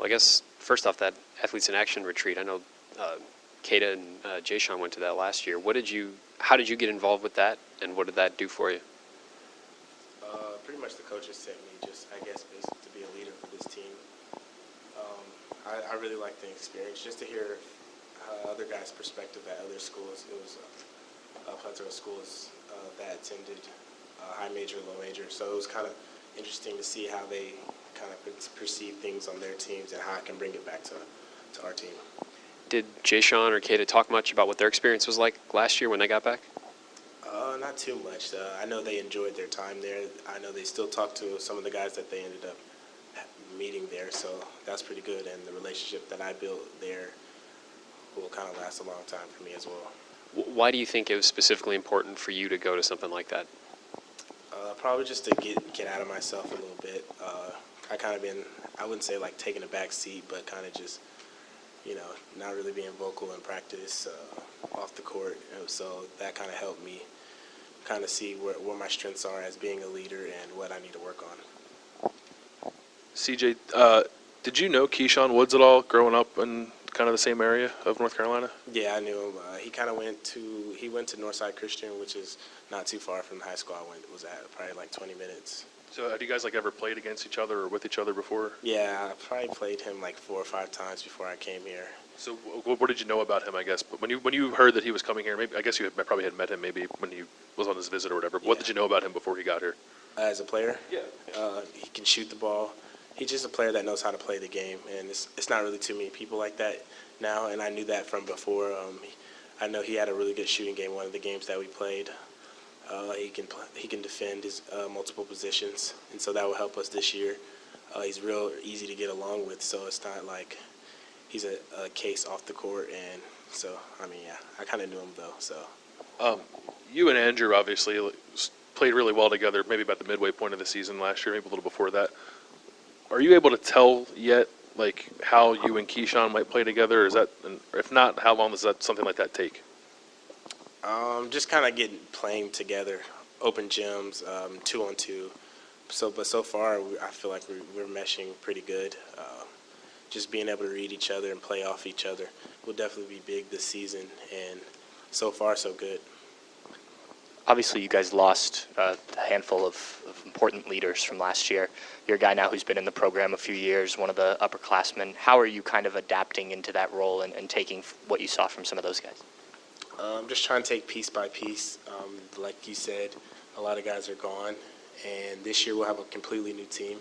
I guess first off, that Athletes in Action retreat, I know Kata and Jay Sean went to that last year. How did you get involved with that, and what did that do for you? Pretty much the coaches sent me just, I guess, basically to be a leader for this team. I really liked the experience, just to hear other guys' perspective at other schools. It was a plethora of schools that attended high major, low major, so it was kind of interesting to see how they kind of perceive things on their teams and how I can bring it back to our team. Did Jay Sean or Kata talk much about what their experience was like last year when they got back? Not too much. I know they enjoyed their time there. I know they still talk to some of the guys that they ended up meeting there, so that's pretty good. And the relationship that I built there will kind of last a long time for me as well. Why do you think it was specifically important for you to go to something like that? Probably just to get out of myself a little bit. I kind of been, I wouldn't say like taking a back seat, but kind of just, not really being vocal in practice off the court. So that kind of helped me kind of see where my strengths are as being a leader and what I need to work on. CJ, did you know Keyshawn Woods at all growing up in kind of the same area of North Carolina? Yeah, I knew him. He kind of went to Northside Christian, which is not too far from the high school I was at, probably like 20 minutes. So have you guys ever played against each other or with each other before? Yeah, I probably played him like 4 or 5 times before I came here. So what did you know about him, I guess? But when you heard that he was coming here, maybe I guess you probably had met him maybe when he was on his visit or whatever. But what did you know about him before he got here? As a player? Yeah. He can shoot the ball. He's just a player that knows how to play the game, and it's not really too many people like that now, and I knew that from before. I know he had a really good shooting game one of the games that we played. He can defend his multiple positions, and so that will help us this year. He's real easy to get along with, so it's not like he's a case off the court. And so, I kind of knew him though. So, you and Andrew obviously played really well together. Maybe about the midway point of the season last year, maybe a little before that. Are you able to tell yet, like, how you and Keyshawn might play together? Is that, and if not, how long does something like that take? Just kind of playing together, open gyms, 2-on-2. But so far, I feel like we're meshing pretty good. Just being able to read each other and play off each other will definitely be big this season, and so far, so good. Obviously, you guys lost a handful of important leaders from last year. You're a guy now who's been in the program a few years, one of the upperclassmen. How are you kind of adapting into that role and taking what you saw from some of those guys? I'm just trying to take piece by piece. Like you said, a lot of guys are gone, and this year we'll have a completely new team.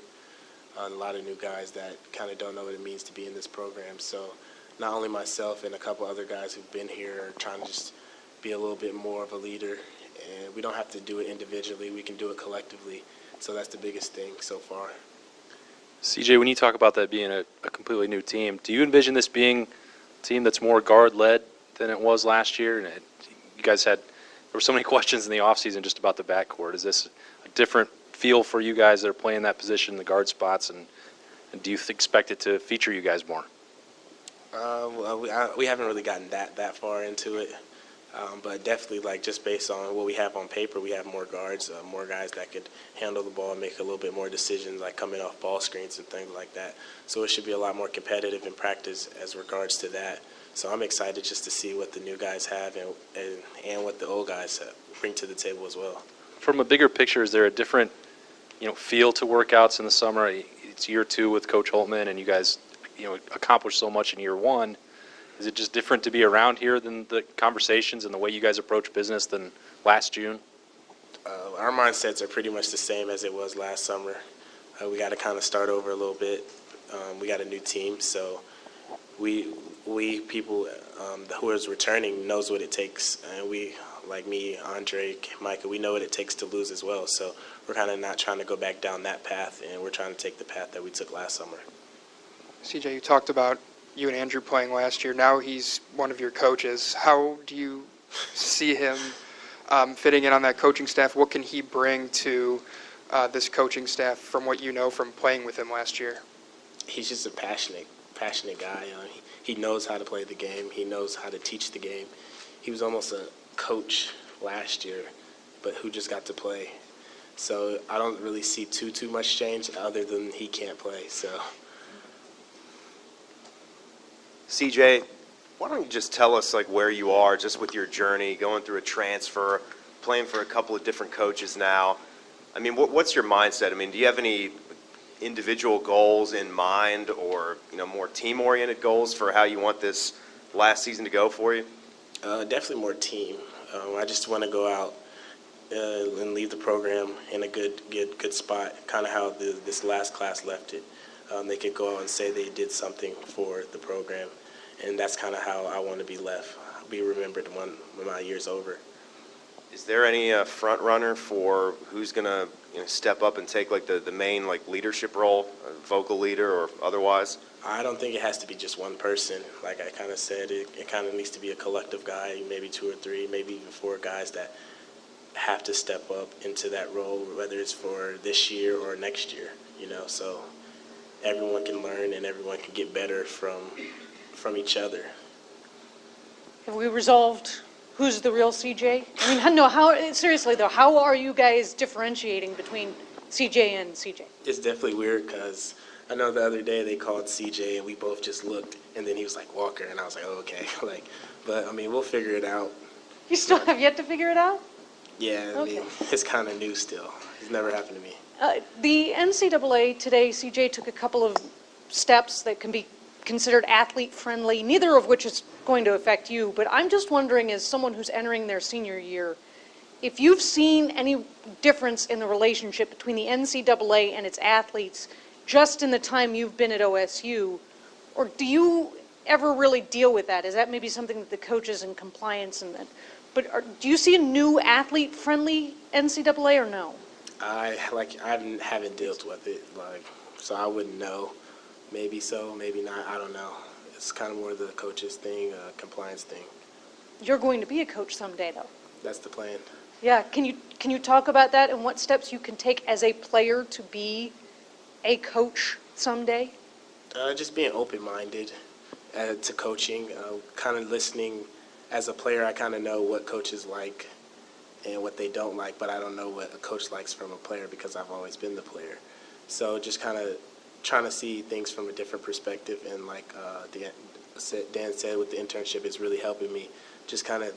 A lot of new guys that kind of don't know what it means to be in this program. So not only myself and a couple other guys who've been here are trying to just be a little bit more of a leader, and we don't have to do it individually. We can do it collectively. So that's the biggest thing so far. CJ, when you talk about that being a completely new team, do you envision this being a team that's more guard-led than it was last year? And you guys there were so many questions in the offseason just about the backcourt. Is this a different feel for you guys that are playing that position, the guard spots, and do you expect it to feature you guys more? We haven't really gotten that far into it, but definitely, like, just based on what we have on paper, we have more guards, more guys that could handle the ball and make a little bit more decisions, like coming off ball screens and things like that. So it should be a lot more competitive in practice as regards to that. So I'm excited just to see what the new guys have and what the old guys bring to the table as well. From a bigger picture, is there a different feel to workouts in the summer? It's year 2 with Coach Holtman, and you guys accomplished so much in year 1. Is it just different to be around here than the conversations and the way you guys approach business than last June? Our mindsets are pretty much the same as it was last summer. We got to kind of start over a little bit. We got a new team, so we people who is returning knows what it takes, and we, like me, Andre, Micah, we know what it takes to lose as well. So we're kind of not trying to go back down that path, and we're trying to take the path that we took last summer. CJ, you talked about you and Andrew playing last year. Now he's one of your coaches. How do you see him fitting in on that coaching staff? What can he bring to this coaching staff from what you know from playing with him last year? He's just a passionate guy. He knows how to play the game. He knows how to teach the game. He was almost a coach last year, but who just got to play. So I don't really see too much change other than he can't play. So CJ, why don't you just tell us like where you are just with your journey, going through a transfer, playing for a couple of different coaches now. I mean, what's your mindset? I mean, do you have any individual goals in mind or, more team-oriented goals for how you want this last season to go for you? Definitely more team. I just want to go out and leave the program in a good spot, kind of how this last class left it. They could go out and say they did something for the program, and that's kind of how I want to be left, be remembered when my year's over. Is there any front runner for who's going to step up and take like the main like leadership role, vocal leader or otherwise? I don't think it has to be just one person. Like I kind of said, it kind of needs to be a collective guy, maybe 2 or 3, maybe even 4 guys that have to step up into that role, whether it's for this year or next year, so everyone can learn and everyone can get better from each other. Have we resolved who's the real CJ? I mean, no, seriously though, how are you guys differentiating between CJ and CJ? It's definitely weird because I know the other day they called CJ and we both just looked, and then he was like Walker, and I was like, oh, okay. But I mean, we'll figure it out. You still have yet to figure it out? Yeah, I mean, it's kind of new still. It's never happened to me. The NCAA today, CJ took a couple of steps that can be considered athlete-friendly, neither of which is going to affect you, but I'm just wondering, as someone who's entering their senior year, if you've seen any difference in the relationship between the NCAA and its athletes just in the time you've been at OSU, or do you ever really deal with that? Is that maybe something that the coaches and compliance and that, but do you see a new athlete-friendly NCAA or no? I haven't dealt with it, so I wouldn't know. Maybe so, maybe not. I don't know. It's kind of more the coaches thing, compliance thing. You're going to be a coach someday, though. That's the plan. Yeah. Can you talk about that and what steps you can take as a player to be a coach someday? Just being open-minded to coaching, kind of listening. As a player, I kind of know what coaches like and what they don't like, but I don't know what a coach likes from a player because I've always been the player. So just kind of trying to see things from a different perspective, and like Dan said with the internship, it's really helping me just kind of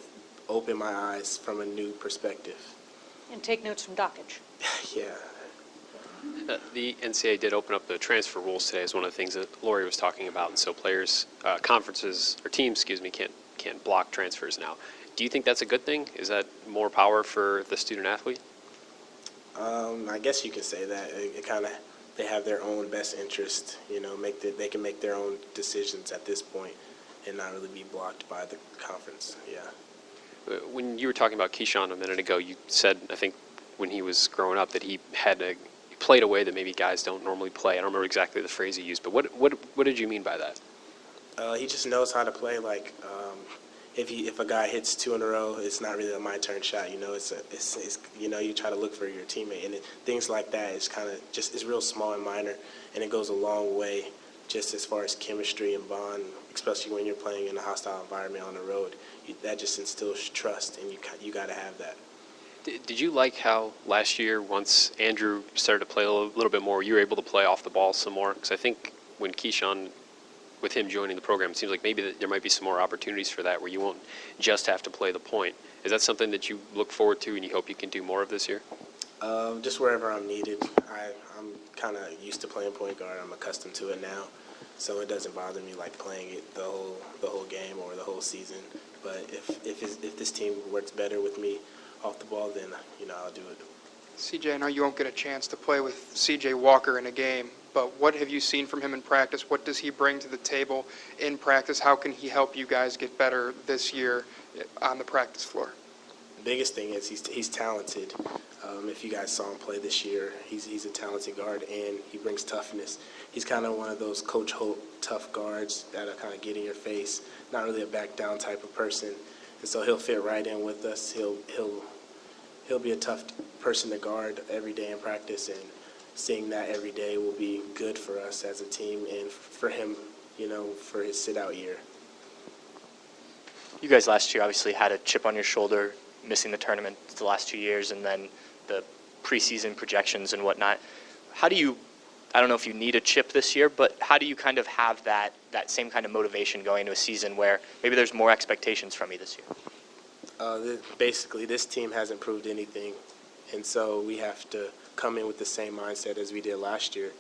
open my eyes from a new perspective. And take notes from Dockage. Yeah. The NCAA did open up the transfer rules today as one of the things that Lori was talking about, and so players, conferences, or teams, can't block transfers now. Do you think that's a good thing? Is that more power for the student athlete? I guess you can say that. It kind of, they have their own best interest, they can make their own decisions at this point and not really be blocked by the conference, yeah. When you were talking about Keyshawn a minute ago, you said, I think, when he was growing up that he played a way that maybe guys don't normally play. I don't remember exactly the phrase he used, but what did you mean by that? He just knows how to play. If a guy hits 2 in a row, it's not really a my turn shot. It's you try to look for your teammate, and things like that is kind of it's real small and minor, and it goes a long way, just as far as chemistry and bond, especially when you're playing in a hostile environment on the road. That just instills trust, and you got to have that. Did you like how last year, once Andrew started to play a little bit more, you were able to play off the ball some more? Because I think when Keyshawn, with him joining the program, it seems like maybe there might be some more opportunities for that where you won't just have to play the point. Is that something that you look forward to and you hope you can do more of this year? Just wherever I'm needed. I'm kind of used to playing point guard. I'm accustomed to it now, so it doesn't bother me like playing it the whole game or the whole season. But if this team works better with me off the ball, then I'll do it. CJ, I know you won't get a chance to play with CJ Walker in a game, but what have you seen from him in practice? What does he bring to the table in practice? How can he help you guys get better this year on the practice floor? The biggest thing is he's talented. If you guys saw him play this year, he's a talented guard, and he brings toughness. He's kind of one of those Coach Hope tough guards that are kind of get in your face, not really a back down type of person. And so he'll fit right in with us. He'll be a tough person to guard every day in practice, and seeing that every day will be good for us as a team and for him, for his sit-out year. You guys last year obviously had a chip on your shoulder, missing the tournament the last 2 years, and then the preseason projections and whatnot. How do you I don't know if you need a chip this year, but how do you kind of have that same kind of motivation going into a season where maybe there's more expectations from you this year? Basically, this team hasn't proved anything, and so we have to come in with the same mindset as we did last year,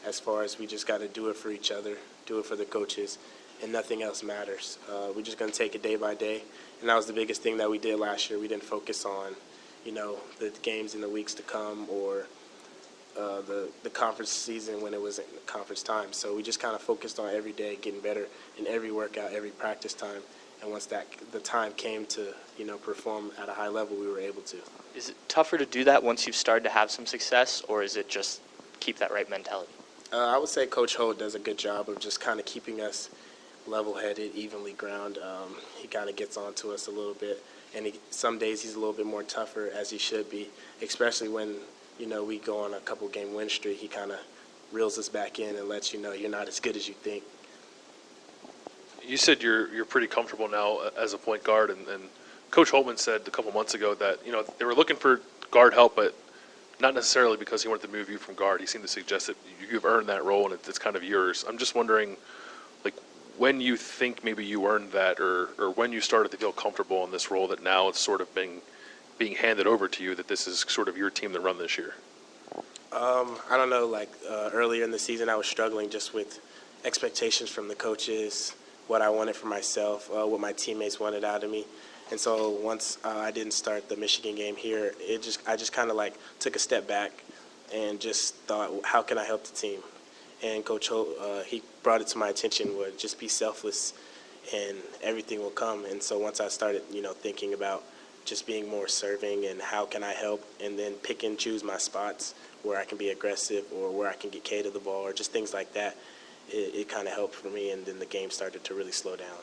as far as we just got to do it for each other, do it for the coaches, and nothing else matters. We're just going to take it day by day, and that was the biggest thing that we did last year. We didn't focus on, the games in the weeks to come or the conference season when it was in conference time. So we just kind of focused on every day getting better in every workout, every practice time. And once the time came to, perform at a high level, we were able to. Is it tougher to do that once you've started to have some success, or is it just keep that right mentality? I would say Coach Holt does a good job of just kind of keeping us level-headed, evenly ground. He kind of gets on to us a little bit. And some days he's a little bit more tougher, as he should be, especially when, we go on a couple-game win streak. He kind of reels us back in and lets you know you're not as good as you think. You said you're pretty comfortable now as a point guard, and Coach Holtman said a couple months ago that they were looking for guard help, but not necessarily because he wanted to move you from guard. He seemed to suggest that you've earned that role and it's kind of yours. I'm just wondering, like, when you think maybe you earned that, or when you started to feel comfortable in this role that now it's sort of being handed over to you, that this is sort of your team to run this year. I don't know. Earlier in the season, I was struggling just with expectations from the coaches, what I wanted for myself, what my teammates wanted out of me. And so once I didn't start the Michigan game here, I just kind of took a step back and just thought, how can I help the team? And Coach Holt, he brought it to my attention, would just be selfless and everything will come. And so once I started, thinking about just being more serving and how can I help, and then pick and choose my spots where I can be aggressive or where I can get K to the ball or just things like that, it kind of helped for me, and then the game started to really slow down.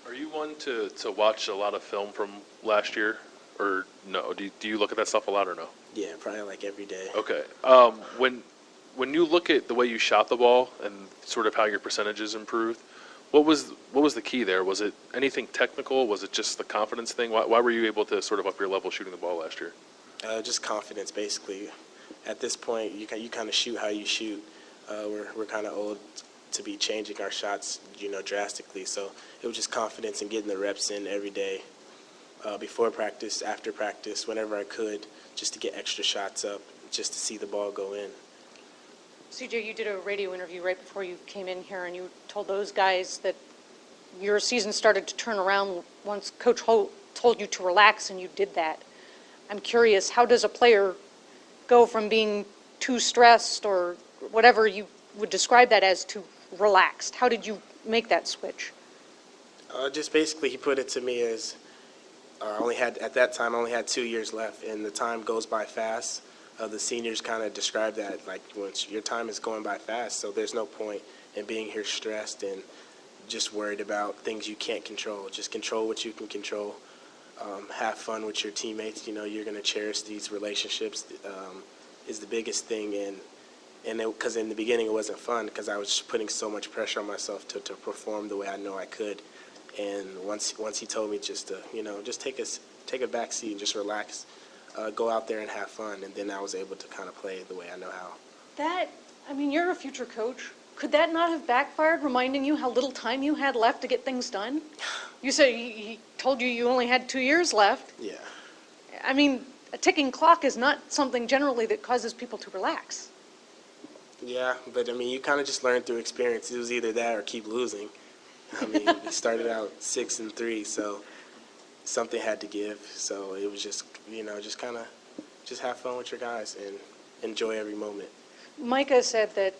Are you one to watch a lot of film from last year, or no? Do you look at that stuff a lot or no? Yeah, probably every day. Okay. When you look at the way you shot the ball and sort of how your percentages improved, what was the key there? Was it anything technical? Was it just the confidence thing? Why were you able to sort of up your level shooting the ball last year? Just confidence, basically. At this point, you kind of shoot how you shoot. We're kind of old to be changing our shots, drastically. So it was just confidence and getting the reps in every day, before practice, after practice, whenever I could, just to get extra shots up, just to see the ball go in. CJ, you did a radio interview right before you came in here, and you told those guys that your season started to turn around once Coach Holt told you to relax, and you did that. I'm curious, how does a player go from being too stressed or whatever you would describe that as to relaxed? How did you make that switch? Just basically, he put it to me as at that time, I only had 2 years left, and the time goes by fast. The seniors kind of described that, once your time is going by fast, so there's no point in being here stressed and just worried about things you can't control. Just control what you can control. Have fun with your teammates. You're going to cherish these relationships, is the biggest thing. And because in the beginning it wasn't fun because I was just putting so much pressure on myself to perform the way I know I could. And once he told me just to, just take a back seat and just relax, go out there and have fun, and then I was able to kind of play the way I know how. You're a future coach. Could that not have backfired, reminding you how little time you had left to get things done? You said he told you only had 2 years left. Yeah. A ticking clock is not something generally that causes people to relax. Yeah, but you kind of just learn through experience. It was either that or keep losing. We started out 6-3, so something had to give. So it was just, just kind of just have fun with your guys and enjoy every moment. Micah said that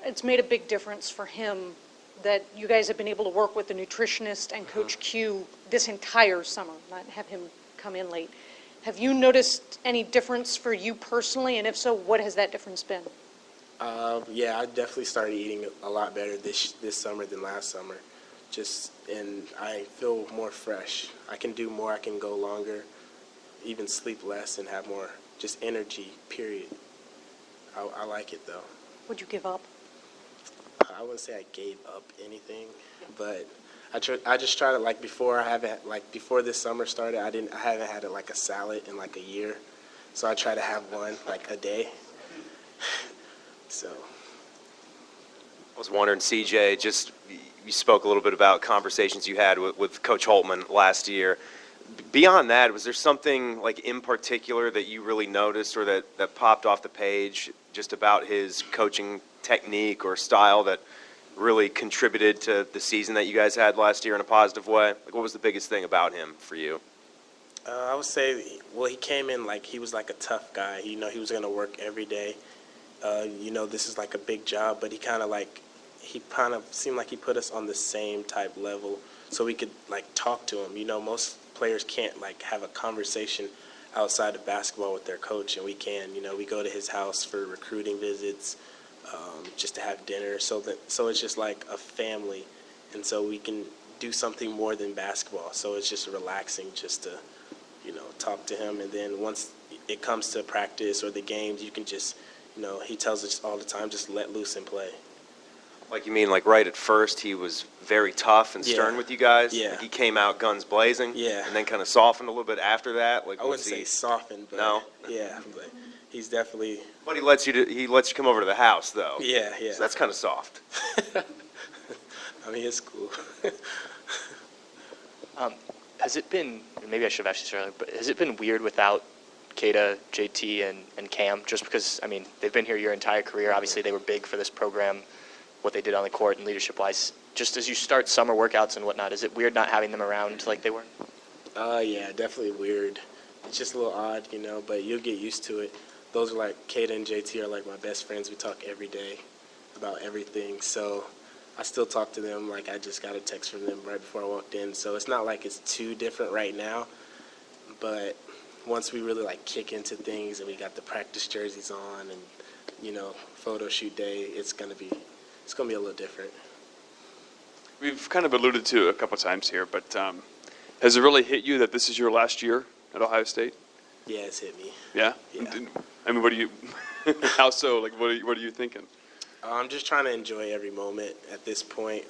it's made a big difference for him that you guys have been able to work with the nutritionist and Coach Q this entire summer, not have him come in late. Have you noticed any difference for you personally, and if so, what has that difference been? Yeah, I definitely started eating a lot better this summer than last summer. And I feel more fresh. I can do more, I can go longer, even sleep less and have more just energy, period. I like it, though. Would you give up? I wouldn't say I gave up anything, but I just tried it before this summer started. I haven't had a salad in a year, so I try to have one a day. So I was wondering, CJ, just you spoke a little bit about conversations you had with Coach Holtman last year. Beyond that, was there something like in particular that you really noticed or that popped off the page just about his coaching technique or style that really contributed to the season that you guys had last year in a positive way? Like, what was the biggest thing about him for you? I would say, well, he came in like he was like a tough guy. He was going to work every day. This is like a big job, but he kind of seemed like he put us on the same type level so we could like talk to him. Most players can't like have a conversation outside of basketball with their coach, and we can. We go to his house for recruiting visits, just to have dinner. So it's just like a family, and so we can do something more than basketball. So it's just relaxing just to, talk to him. And then once it comes to practice or the games, you can just, he tells us all the time, just let loose and play. Like, you mean like right at first he was very tough and stern Yeah. with you guys? Yeah. Like he came out guns blazing? Yeah. And then kind of softened a little bit after that? Like, I wouldn't say softened, but No? yeah, but he's definitely, But he lets you come over to the house, though. yeah. So that's kind of soft. I mean, it's cool. Has it been, maybe I should have asked this earlier, but has it been weird without Kata, JT, and Cam? Just because, they've been here your entire career. Obviously, they were big for this program, what they did on the court and leadership-wise. Just as you start summer workouts and whatnot, is it weird not having them around like they were? Yeah, definitely weird. It's just a little odd, but you'll get used to it. Those are like, Kata and JT are like my best friends. We talk every day about everything. So I still talk to them. Like, I just got a text from them right before I walked in. So it's not like it's too different right now. But once we really like kick into things and we got the practice jerseys on and, photo shoot day, it's gonna be a little different. We've kind of alluded to it a couple times here, but has it really hit you that this is your last year at Ohio State? Yeah, it's hit me. Yeah? Yeah. What do you, how so? Like, what are you thinking? I'm just trying to enjoy every moment at this point.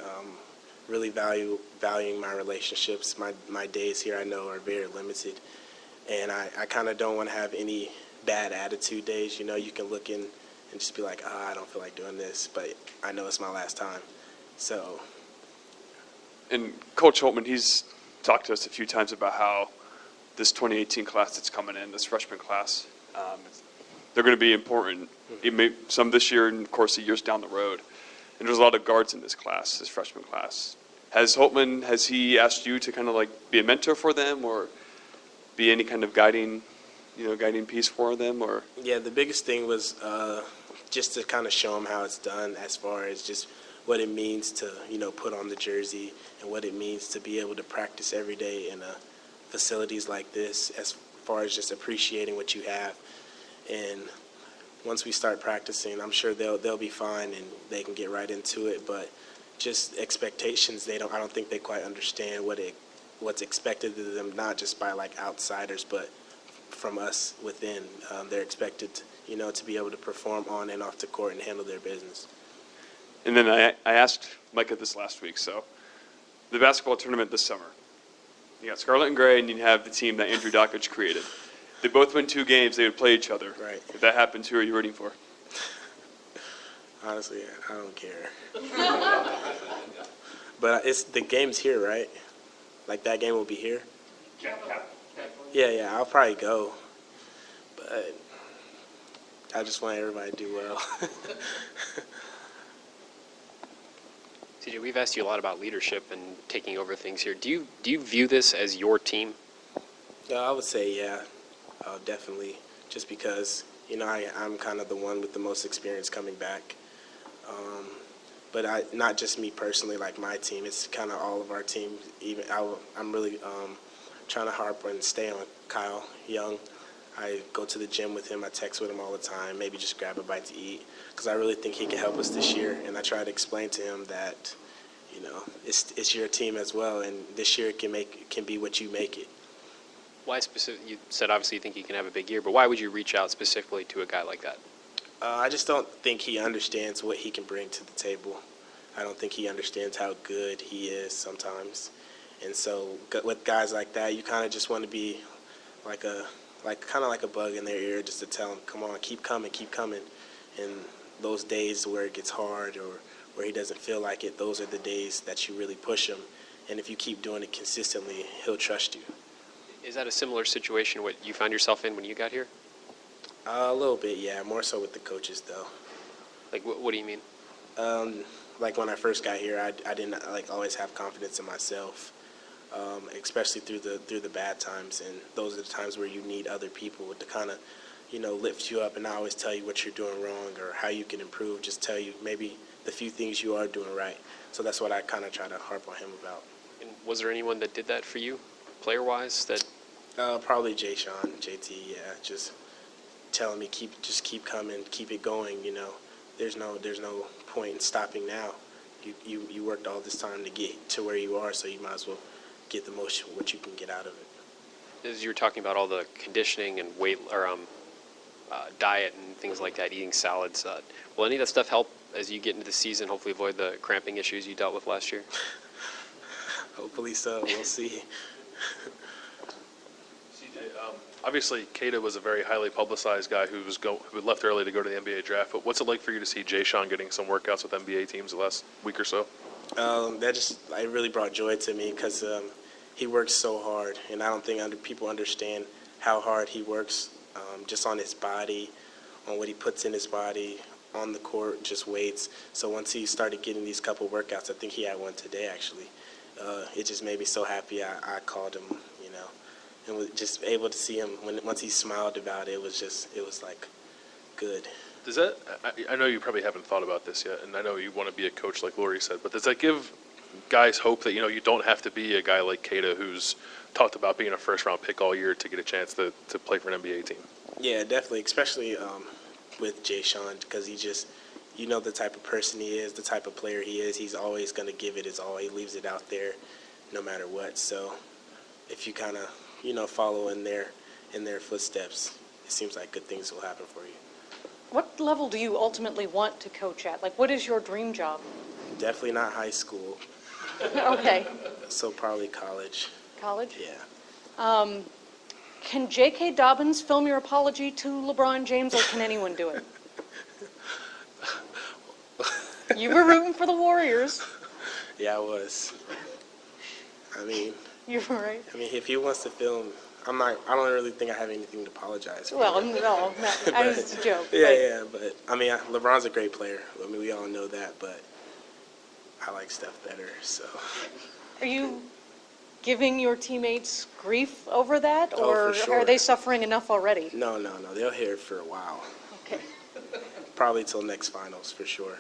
Really valuing my relationships. My days here, I know, are very limited. And I kind of don't want to have any bad attitude days. You can look in and just be like, I don't feel like doing this, but I know it's my last time. So. And Coach Holtman, he's talked to us a few times about how this 2018 class that's coming in, this freshman class, they're going to be important. Some this year and, of course, the years down the road. And there's a lot of guards in this class, this freshman class. Has he asked you to kind of like be a mentor for them or be any kind of guiding piece for them? Or Yeah, the biggest thing was just to kind of show them how it's done, as far as just what it means to, put on the jersey and what it means to be able to practice every day in facilities like this, as far as just appreciating what you have. And once we start practicing, I'm sure they'll be fine and they can get right into it. But just expectations, I don't think they quite understand what's expected of them, not just by like outsiders, but from us within. They're expected, to be able to perform on and off the court and handle their business. And then I asked Micah this last week. So the basketball tournament this summer, you got Scarlet and Gray, and you have the team that Andrew Dockage created. They both win 2 games. They would play each other. Right. If that happens, who are you rooting for? Honestly, I don't care. But the game's here, right? Like, that game will be here? Yeah, I'll probably go. But I just want everybody to do well. CJ, we've asked you a lot about leadership and taking over things here. Do you view this as your team? Yeah, I would say, yeah, definitely. Just because, I'm kind of the one with the most experience coming back. But not just me personally, like my team. It's kind of all of our team. I'm really trying to harp and stay on Kyle Young. I go to the gym with him. I text with him all the time. Maybe just grab a bite to eat, because I really think he can help us this year. And I try to explain to him that, it's your team as well, and this year it can be what you make it. Why specific? You said obviously you think he can have a big year, but why would you reach out specifically to a guy like that? I just don't think he understands what he can bring to the table. I don't think he understands how good he is sometimes. And so with guys like that, you kind of just want to be like a bug in their ear, just to tell them, come on, keep coming. And those days where it gets hard or where he doesn't feel like it, those are the days that you really push him. And if you keep doing it consistently, he'll trust you. Is that a similar situation what you found yourself in when you got here? A little bit, yeah, more so with the coaches, though. Like, what do you mean? Like when I first got here, I didn't like always have confidence in myself, especially through the bad times. And those are the times where you need other people to kind of, lift you up and not always tell you what you're doing wrong or how you can improve. Just tell you maybe the few things you are doing right. So that's what I kind of try to harp on him about. And was there anyone that did that for you, player-wise? That Probably JT, yeah, just telling me just keep coming, keep it going. There's no point in stopping now. You worked all this time to get to where you are, so you might as well get the most what you can get out of it. as you were talking about all the conditioning and weight or diet and things like that, eating salads, will any of that stuff help as you get into the season? Hopefully, avoid the cramping issues you dealt with last year. Hopefully so. We'll see. CJ, obviously, Keita was a very highly publicized guy who left early to go to the NBA draft. But what's it like for you to see Jay Sean getting some workouts with NBA teams the last week or so? It really brought joy to me because he works so hard, and I don't think people understand how hard he works just on his body, on what he puts in his body, on the court, just weights. So once he started getting these couple workouts, I think he had one today actually, it just made me so happy. I called him, and was just able to see him once he smiled about it. It was like good. Does that? I know you probably haven't thought about this yet, and I know you want to be a coach like Lori said, but does that give guys hope that you don't have to be a guy like Keita who's talked about being a first-round pick all year to get a chance to play for an NBA team? Yeah, definitely, especially with Jay Sean, because he just, the type of person he is, the type of player he is. He's always going to give it his all. He leaves it out there no matter what. So if you kind of, follow in their footsteps, it seems like good things will happen for you. What level do you ultimately want to coach at? Like, what is your dream job? Definitely not high school, Okay. so probably college. College? Yeah. Can J.K. Dobbins film your apology to LeBron James, or can anyone do it? You were rooting for the Warriors. Yeah, I was. You were right. If he wants to film, I don't really think I have anything to apologize for. Well, no, I was a joke. Yeah, but LeBron's a great player. We all know that, but I like Steph better, so. Are you giving your teammates grief over that, Oh, or for sure. are they suffering enough already? No, they'll hear it for a while. Okay. Probably till next finals, for sure.